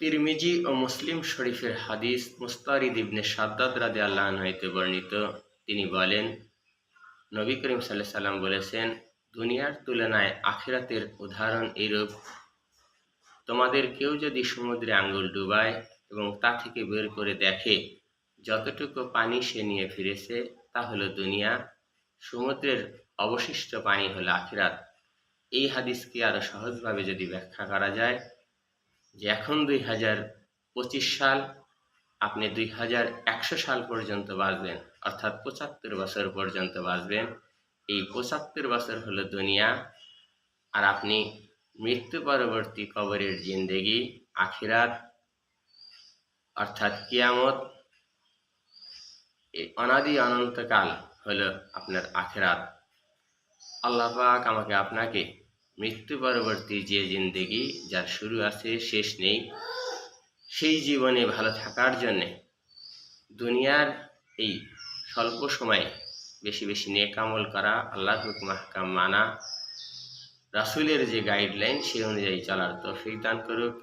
তিরমিজি ও মুসলিম শরীফের হাদিস মুস্তারিদ ইবনে শাদ্দাদ রাদিয়াল্লাহু আনহু হতে বর্ণিত। তিনি বলেন, নবী করিম সাল্লাল্লাহু আলাইহি সাল্লাম বলেছেন, দুনিয়ার তুলনায় আখিরাতের উদাহরণ এইরূপ, তোমাদের কেউ যদি সমুদ্রে আঙ্গুল ডুবায় এবং তা থেকে বের করে দেখে যতটুকু পানি সে নিয়ে ফিরেছে তা হলো দুনিয়া, সমুদ্রের অবশিষ্ট পানি হলো আখিরাত। এই হাদিসকে আরো সহজভাবে যদি ব্যাখ্যা করা যায় যে এখন 2025 সাল, আপনি 2100 সাল পর্যন্ত বাঁচবেন, অর্থাৎ 75 বছর পর্যন্ত বাঁচবেন। এই 75 বছর হলো দুনিয়া, আর আপনি মৃত্যু পরবর্তী কবরের জিন্দেগি, আখিরাত অর্থাৎ কিয়ামত, এই অনাদি অনন্তকাল হলো আপনার আখিরাত। আল্লাহ পাক আমাকে আপনাকে মৃত্যু পরবর্তী যে জিন্দেগি, যার শুরু আছে শেষ নেই, সেই জীবনে ভালো থাকার জন্যে দুনিয়ার এই স্বল্প সময়ে বেশি বেশি নেক আমল করা, আল্লাহর হুকুম আহকাম মানা, রাসূলের যে গাইডলাইন সে অনুযায়ী চলার তৌফিক দান করুক।